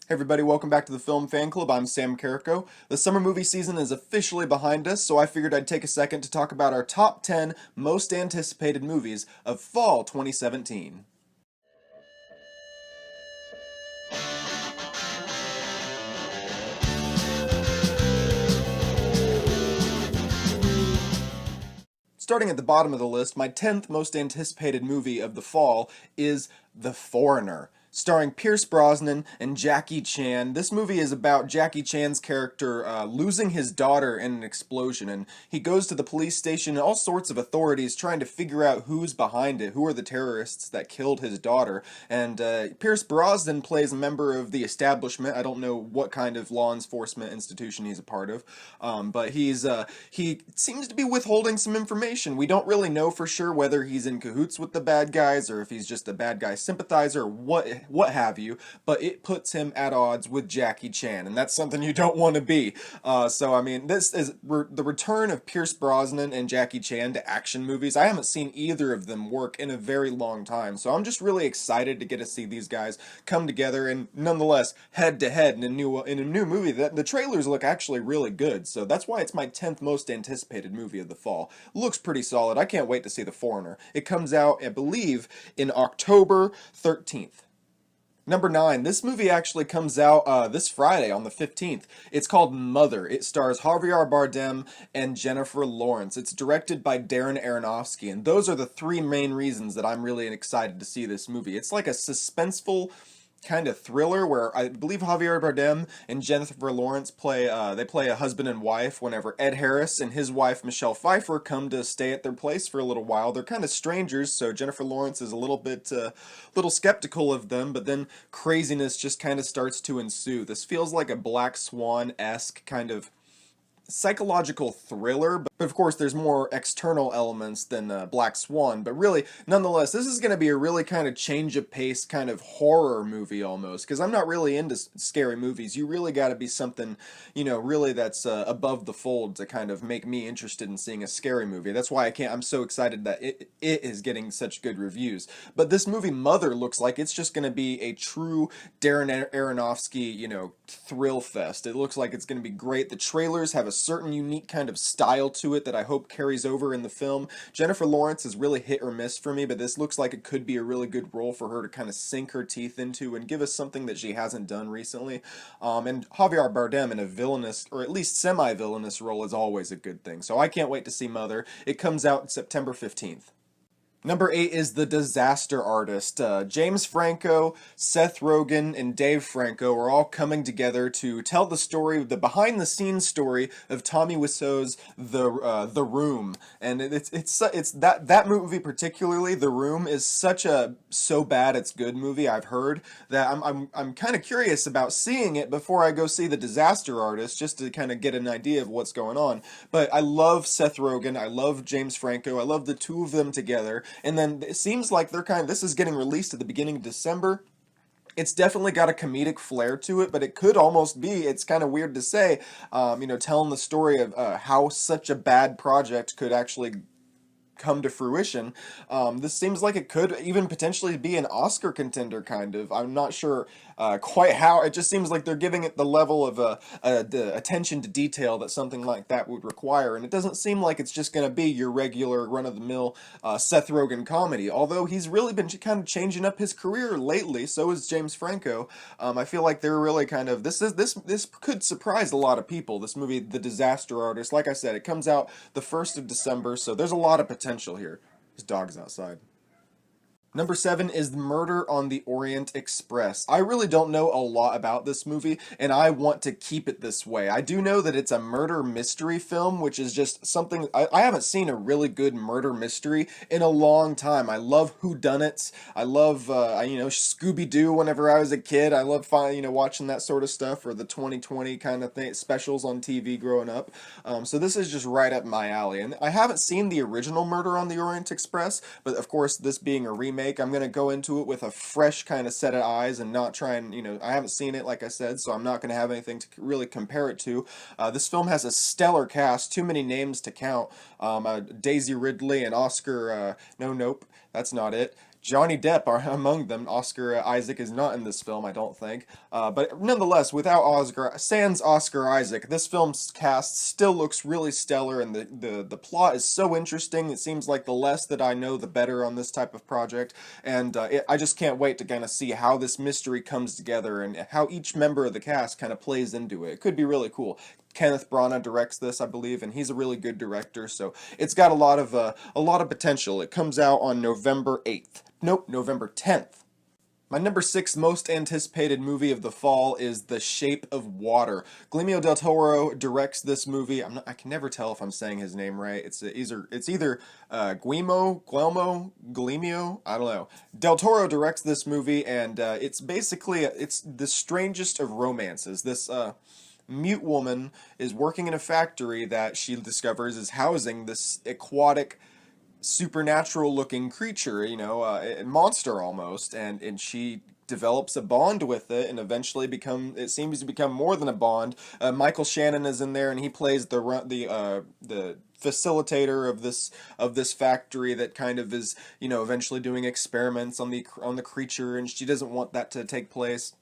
Hey everybody, welcome back to the Film Fan Club. I'm Sam Carrico. The summer movie season is officially behind us, so I figured I'd take a second to talk about our top 10 most anticipated movies of fall 2017. Starting at the bottom of the list, my 10th most anticipated movie of the fall is The Foreigner. Starring Pierce Brosnan and Jackie Chan. This movie is about Jackie Chan's character losing his daughter in an explosion, and he goes to the police station and all sorts of authorities trying to figure out who's behind it, who are the terrorists that killed his daughter. And Pierce Brosnan plays a member of the establishment. I don't know what kind of law enforcement institution he's a part of, but he seems to be withholding some information. We don't really know for sure whether he's in cahoots with the bad guys or if he's just a bad guy sympathizer or what have you, but it puts him at odds with Jackie Chan, and that's something you don't want to be. So, I mean, this is the return of Pierce Brosnan and Jackie Chan to action movies. I haven't seen either of them work in a very long time, so I'm just really excited to get to see these guys come together and nonetheless head to head in a new movie. The trailers look actually really good, so that's why it's my 10th most anticipated movie of the fall. Looks pretty solid. I can't wait to see The Foreigner. It comes out, I believe, in October 13th. Number 9, this movie actually comes out this Friday on the 15th. It's called Mother. It stars Javier Bardem and Jennifer Lawrence. It's directed by Darren Aronofsky, and those are the three main reasons that I'm really excited to see this movie. It's like a suspenseful kind of thriller where I believe Javier Bardem and Jennifer Lawrence play a husband and wife whenever Ed Harris and his wife Michelle Pfeiffer come to stay at their place for a little while. They're kind of strangers, so Jennifer Lawrence is a little skeptical of them, but then craziness just kind of starts to ensue. This feels like a Black Swan-esque kind of psychological thriller, but of course there's more external elements than Black Swan, but really, nonetheless, this is going to be a really kind of change of pace kind of horror movie almost, because I'm not really into scary movies. You really got to be something, really that's above the fold to kind of make me interested in seeing a scary movie. That's why I'm so excited that it is getting such good reviews. But this movie, Mother, looks like it's just going to be a true Darren Aronofsky, thrill fest. It looks like it's going to be great. The trailers have a certain unique kind of style to it that I hope carries over in the film. Jennifer Lawrence is really hit or miss for me, but this looks like it could be a really good role for her to kind of sink her teeth into and give us something that she hasn't done recently. And Javier Bardem in a villainous, or at least semi-villainous role is always a good thing. So I can't wait to see Mother. It comes out September 15th. Number 8 is The Disaster Artist. James Franco, Seth Rogen, and Dave Franco are all coming together to tell the behind-the-scenes story of Tommy Wiseau's The Room. And it's that movie particularly, The Room, is such a so bad it's good movie I've heard that I'm kind of curious about seeing it before I go see The Disaster Artist, just to kind of get an idea of what's going on. But I love Seth Rogen, I love James Franco, I love the two of them together. And then it seems like this is getting released at the beginning of December. It's definitely got a comedic flair to it, but it could almost be, it's kind of weird to say, telling the story of how such a bad project could actually come to fruition. This seems like it could even potentially be an Oscar contender, kind of. I'm not sure quite how. It just seems like they're giving it the level of the attention to detail that something like that would require, and it doesn't seem like it's just going to be your regular run-of-the-mill Seth Rogen comedy, although he's really been kind of changing up his career lately. So is James Franco. I feel like they're really kind of, this could surprise a lot of people, this movie, The Disaster Artist. Like I said, it comes out the 1st of December, so there's a lot of potential here. His dog's outside. Number 7 is Murder on the Orient Express. I really don't know a lot about this movie, and I want to keep it this way. I do know that it's a murder mystery film, which is just something, I haven't seen a really good murder mystery in a long time. I love whodunits. I love, Scooby-Doo whenever I was a kid. I love, watching that sort of stuff, or the 2020 kind of thing, specials on TV growing up. So this is just right up my alley. And I haven't seen the original Murder on the Orient Express, but of course, this being a remake, I'm going to go into it with a fresh kind of set of eyes and not try and, I haven't seen it, like I said, so I'm not going to have anything to really compare it to. This film has a stellar cast, too many names to count. Daisy Ridley and Oscar, nope, that's not it. Johnny Depp are among them. Oscar Isaac is not in this film, I don't think. But nonetheless, without Oscar Isaac, this film's cast still looks really stellar, and the plot is so interesting. It seems like the less that I know, the better on this type of project, and I just can't wait to kind of see how this mystery comes together and how each member of the cast kind of plays into it. It could be really cool. Kenneth Branagh directs this, I believe, and he's a really good director, so it's got a lot of potential. It comes out on November 8th. Nope, November 10th. My number 6 most anticipated movie of the fall is The Shape of Water. Guillermo del Toro directs this movie. I can never tell if I'm saying his name right. It's either Guillermo. I don't know. Del Toro directs this movie, and it's basically it's the strangest of romances. This mute woman is working in a factory that she discovers is housing this aquatic supernatural looking creature, a monster almost, and she develops a bond with it, and eventually it seems to become more than a bond. Michael Shannon is in there, and he plays the facilitator of this factory that kind of is, eventually doing experiments on the creature, and she doesn't want that to take place.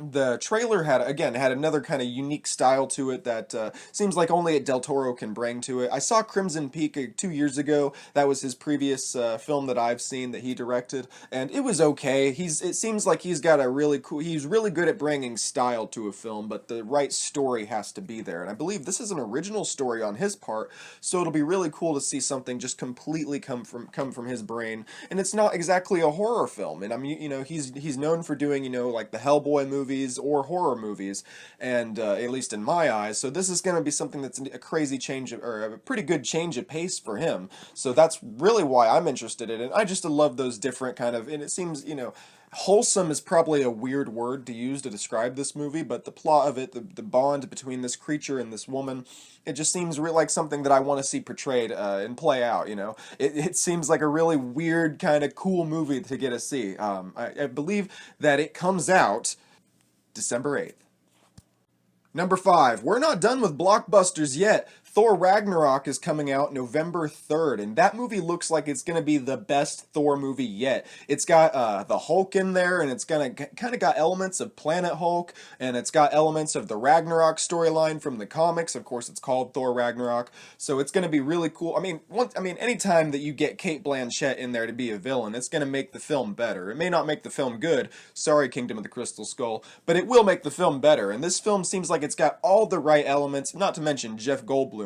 The trailer had another kind of unique style to it that seems like only Del Toro can bring to it. I saw Crimson Peak 2 years ago. That was his previous film that I've seen that he directed, and it was okay. It seems like he's really good at bringing style to a film, but the right story has to be there. And I believe this is an original story on his part, so it'll be really cool to see something just completely come from his brain. And it's not exactly a horror film, and I mean, he's known for doing like the Hellboy movies or horror movies, and at least in my eyes. So this is going to be something that's a crazy or a pretty good change of pace for him. So that's really why I'm interested in it. I just love those different kind of, and it seems, wholesome is probably a weird word to use to describe this movie, but the plot of it, the bond between this creature and this woman, it just seems like something that I want to see portrayed and play out. It seems like a really weird kind of cool movie to get to see. I believe that it comes out December 8th. Number 5. We're not done with blockbusters yet. Thor Ragnarok is coming out November 3rd, and that movie looks like it's going to be the best Thor movie yet. It's got the Hulk in there, and it's kind of got elements of Planet Hulk, and it's got elements of the Ragnarok storyline from the comics. Of course, it's called Thor Ragnarok, so it's going to be really cool. I mean, anytime that you get Cate Blanchett in there to be a villain, it's going to make the film better. It may not make the film good, sorry Kingdom of the Crystal Skull, but it will make the film better, and this film seems like it's got all the right elements, not to mention Jeff Goldblum.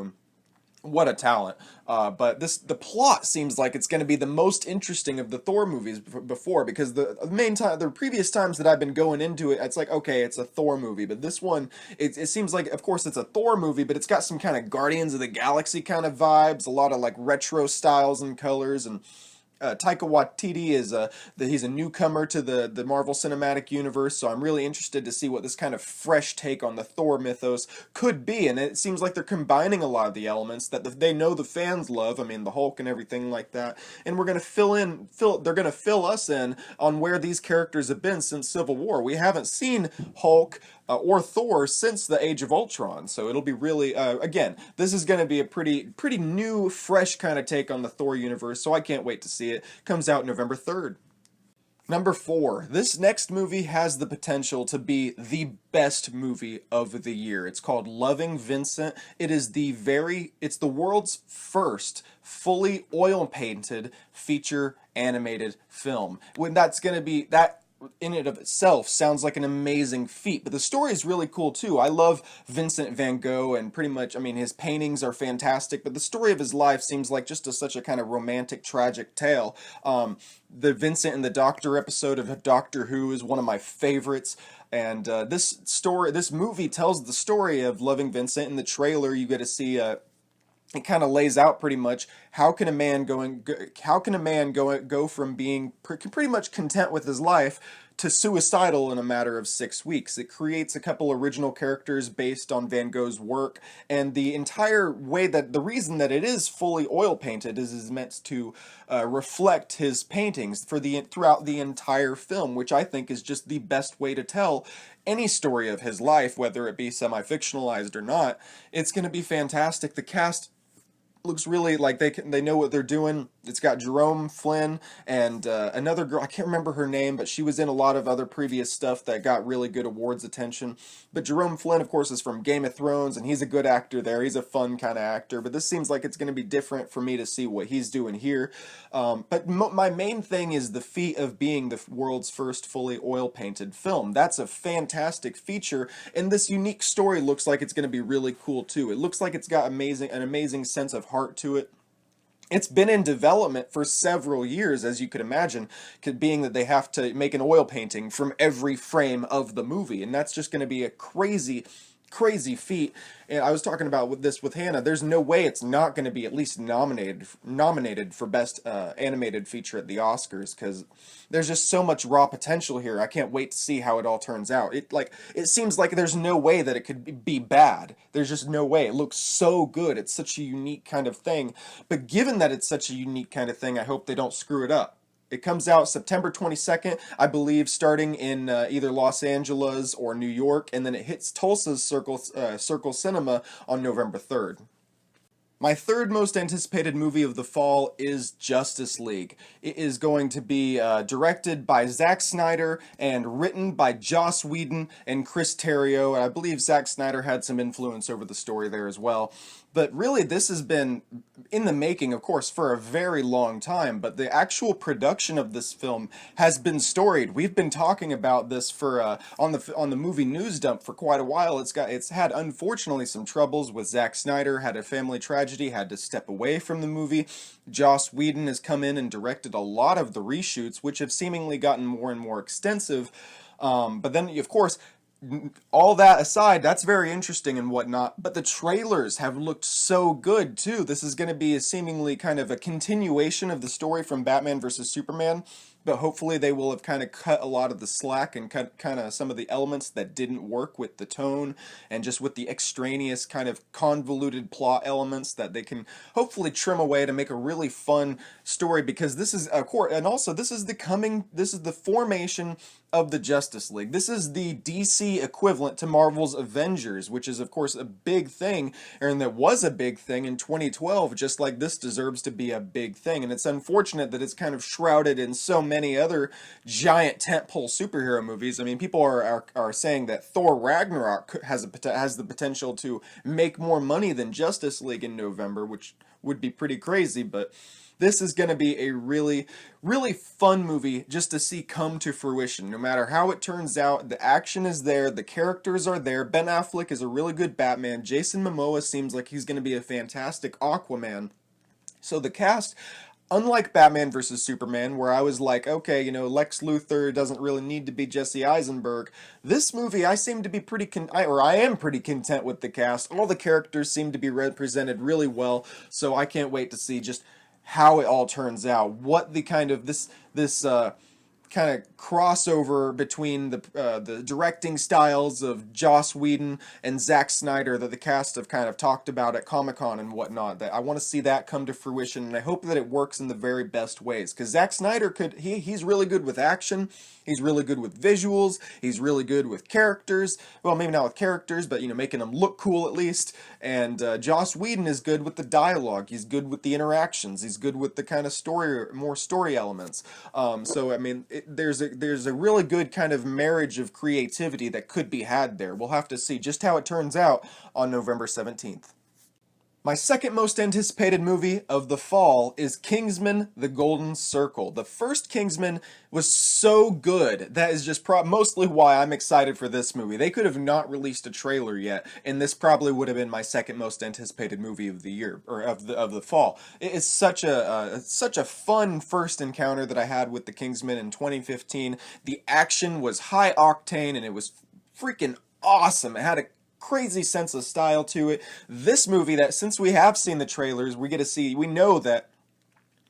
What a talent. But the plot seems like it's going to be the most interesting of the Thor movies before, because the previous times that I've been going into it, it's like, okay, it's a Thor movie, but this one, it seems like, of course, it's a Thor movie, but it's got some kind of Guardians of the Galaxy kind of vibes, a lot of like retro styles and colors, and Taika Waititi he's a newcomer to the Marvel Cinematic Universe, so I'm really interested to see what this kind of fresh take on the Thor mythos could be. And it seems like they're combining a lot of the elements that they know the fans love. I mean, the Hulk and everything like that. And we're gonna they're gonna fill us in on where these characters have been since Civil War. We haven't seen Hulk or Thor since the Age of Ultron, so it'll be really again, this is going to be a pretty new, fresh kind of take on the Thor universe, so I can't wait to see it. Comes out November 3rd. Number 4. This next movie has the potential to be the best movie of the year. It's called Loving Vincent. It's the world's first fully oil painted feature animated film. When that's going to be that in and of itself sounds like an amazing feat, but the story is really cool too. I love Vincent van Gogh, and pretty much, I mean, his paintings are fantastic, but the story of his life seems like just such a kind of romantic, tragic tale. The Vincent and the Doctor episode of Doctor Who is one of my favorites. And this movie tells the story of Loving Vincent. In the trailer, you get to see it kind of lays out pretty much how can a man go from being pretty much content with his life to suicidal in a matter of 6 weeks. It creates a couple original characters based on Van Gogh's work, and the reason that it is fully oil painted is meant to reflect his paintings throughout the entire film, which I think is just the best way to tell any story of his life, whether it be semi-fictionalized or not. It's going to be fantastic. The cast looks really like they know what they're doing. It's got Jerome Flynn and another girl. I can't remember her name, but she was in a lot of other previous stuff that got really good awards attention. But Jerome Flynn, of course, is from Game of Thrones, and he's a good actor there. He's a fun kind of actor. But this seems like it's going to be different for me to see what he's doing here. But my main thing is the feat of being the world's first fully oil painted film. That's a fantastic feature, and this unique story looks like it's going to be really cool too. It looks like it's got an amazing sense of heart to it. It's been in development for several years, as you could imagine, being that they have to make an oil painting from every frame of the movie, and that's just going to be a crazy feat. And I was talking about this with Hannah. There's no way it's not going to be at least nominated for best animated feature at the Oscars, because there's just so much raw potential here. I can't wait to see how it all turns out. It seems like there's no way that it could be bad. There's just no way. It looks so good. It's such a unique kind of thing. But given that it's such a unique kind of thing, I hope they don't screw it up. It comes out September 22nd, I believe, starting in either Los Angeles or New York, and then it hits Tulsa's Circle Cinema on November 3rd. My third most anticipated movie of the fall is Justice League. It is going to be directed by Zack Snyder and written by Joss Whedon and Chris Terrio. And I believe Zack Snyder had some influence over the story there as well. But really, this has been in the making, of course, for a very long time. But the actual production of this film has been storied. We've been talking about this for on the movie news dump for quite a while. It's had, unfortunately, some troubles with Zack Snyder. Had a family tragedy, had to step away from the movie. Joss Whedon has come in and directed a lot of the reshoots, which have seemingly gotten more and more extensive. But then, of course, all that aside, that's very interesting and whatnot, but the trailers have looked so good too. This is going to be a seemingly kind of a continuation of the story from Batman vs. Superman, but hopefully they will have kind of cut a lot of the slack and cut kind of some of the elements that didn't work with the tone and just with the extraneous kind of convoluted plot elements that they can hopefully trim away to make a really fun story, because this is of course, and also this is the formation of the Justice League. This is the DC equivalent to Marvel's Avengers, which is of course a big thing, and that was a big thing in 2012, just like this deserves to be a big thing. And it's unfortunate that it's kind of shrouded in so many other giant tentpole superhero movies. I mean, people are saying that Thor Ragnarok has the potential to make more money than Justice League in November, which would be pretty crazy, but this is going to be a really, really fun movie just to see come to fruition. No matter how it turns out, the action is there, the characters are there. Ben Affleck is a really good Batman. Jason Momoa seems like he's going to be a fantastic Aquaman. So the cast, unlike Batman vs. Superman, where I was like, okay, Lex Luthor doesn't really need to be Jesse Eisenberg, this movie I seem to be I am pretty content with the cast. All the characters seem to be represented really well, so I can't wait to see just how it all turns out, what the kind of this kind of crossover between the directing styles of Joss Whedon and Zack Snyder that the cast have kind of talked about at Comic-Con and whatnot. That I want to see that come to fruition, and I hope that it works in the very best ways, because Zack Snyder he's really good with action, he's really good with visuals, he's really good with characters. Well, maybe not with characters, but making them look cool at least. And Joss Whedon is good with the dialogue, he's good with the interactions, he's good with the kind of more story elements. So I mean, there's a really good kind of marriage of creativity that could be had there. We'll have to see just how it turns out on November 17th. My second most anticipated movie of the fall is Kingsman: The Golden Circle. The first Kingsman was so good. That is just mostly why I'm excited for this movie. They could have not released a trailer yet, and this probably would have been my second most anticipated movie of the year, or of the fall. It is such a fun first encounter that I had with the Kingsman in 2015. The action was high octane, and it was freaking awesome. It had a crazy sense of style to it. This movie, that since we have seen the trailers, we know that,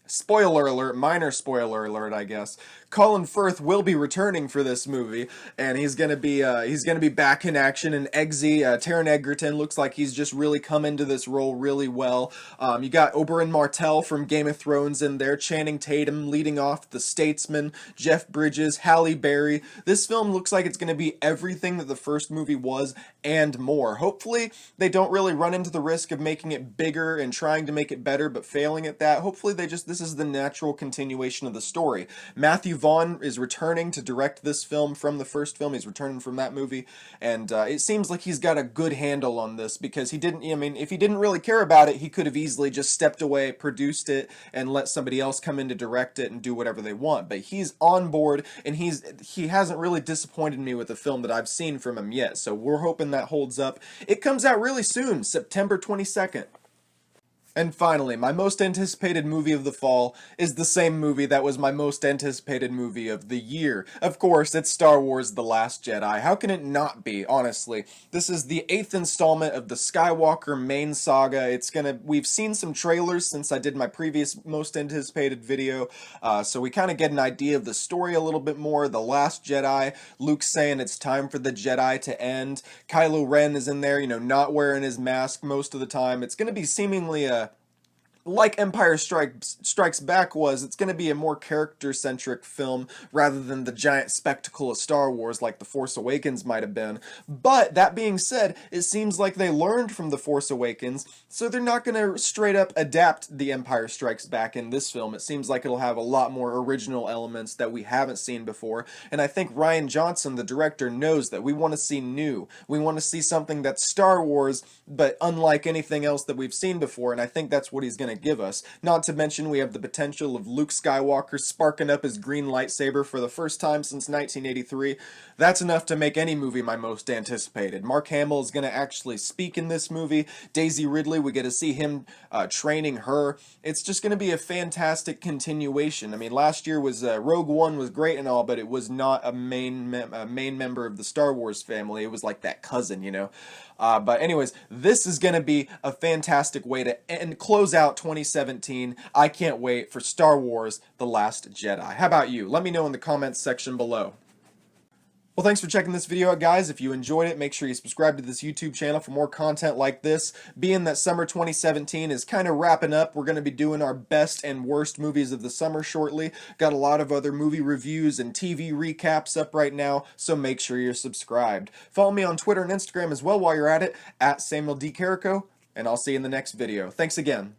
spoiler alert, minor spoiler alert, I guess, Colin Firth will be returning for this movie, and he's gonna be back in action. And Eggsy, Taron Egerton looks like he's just really come into this role really well. You got Oberyn Martell from Game of Thrones in there, Channing Tatum leading off the Statesman, Jeff Bridges, Halle Berry. This film looks like it's gonna be everything that the first movie was and more. Hopefully, they don't really run into the risk of making it bigger and trying to make it better, but failing at that. Hopefully, this is the natural continuation of the story. Matthew Vaughn is returning to direct this film from the first film. He's returning from that movie, and it seems like he's got a good handle on this, because he didn't, I mean, if he didn't really care about it, he could have easily just stepped away, produced it, and let somebody else come in to direct it and do whatever they want. But he's on board, and he hasn't really disappointed me with the film that I've seen from him yet, so we're hoping that holds up. It comes out really soon, September 22nd. And finally, my most anticipated movie of the fall is the same movie that was my most anticipated movie of the year. Of course, it's Star Wars The Last Jedi. How can it not be, honestly? This is the 8th installment of the Skywalker main saga. We've seen some trailers since I did my previous most anticipated video, so we kind of get an idea of the story a little bit more. The Last Jedi, Luke saying it's time for the Jedi to end. Kylo Ren is in there, you know, not wearing his mask most of the time. It's going to be seemingly like Empire Strikes Back was, it's going to be a more character-centric film rather than the giant spectacle of Star Wars like The Force Awakens might have been. But, that being said, it seems like they learned from The Force Awakens, so they're not going to straight up adapt The Empire Strikes Back in this film. It seems like it'll have a lot more original elements that we haven't seen before, and I think Rian Johnson, the director, knows that we want to see new. We want to see something that's Star Wars, but unlike anything else that we've seen before, and I think that's what he's going to give us. Not to mention we have the potential of Luke Skywalker sparking up his green lightsaber for the first time since 1983. That's enough to make any movie my most anticipated. Mark Hamill is going to actually speak in this movie. Daisy Ridley, we get to see him training her. It's just going to be a fantastic continuation. I mean, last year was Rogue One was great and all, but it was not a main member of the Star Wars family. It was like that cousin, you know. But anyways, this is going to be a fantastic way to close out 2017. I can't wait for Star Wars The Last Jedi. How about you? Let me know in the comments section below. Well, thanks for checking this video out, guys. If you enjoyed it, make sure you subscribe to this YouTube channel for more content like this. Being that summer 2017 is kind of wrapping up, we're going to be doing our best and worst movies of the summer shortly. Got a lot of other movie reviews and TV recaps up right now, so make sure you're subscribed. Follow me on Twitter and Instagram as well while you're at it, @SamuelDCarrico, and I'll see you in the next video. Thanks again.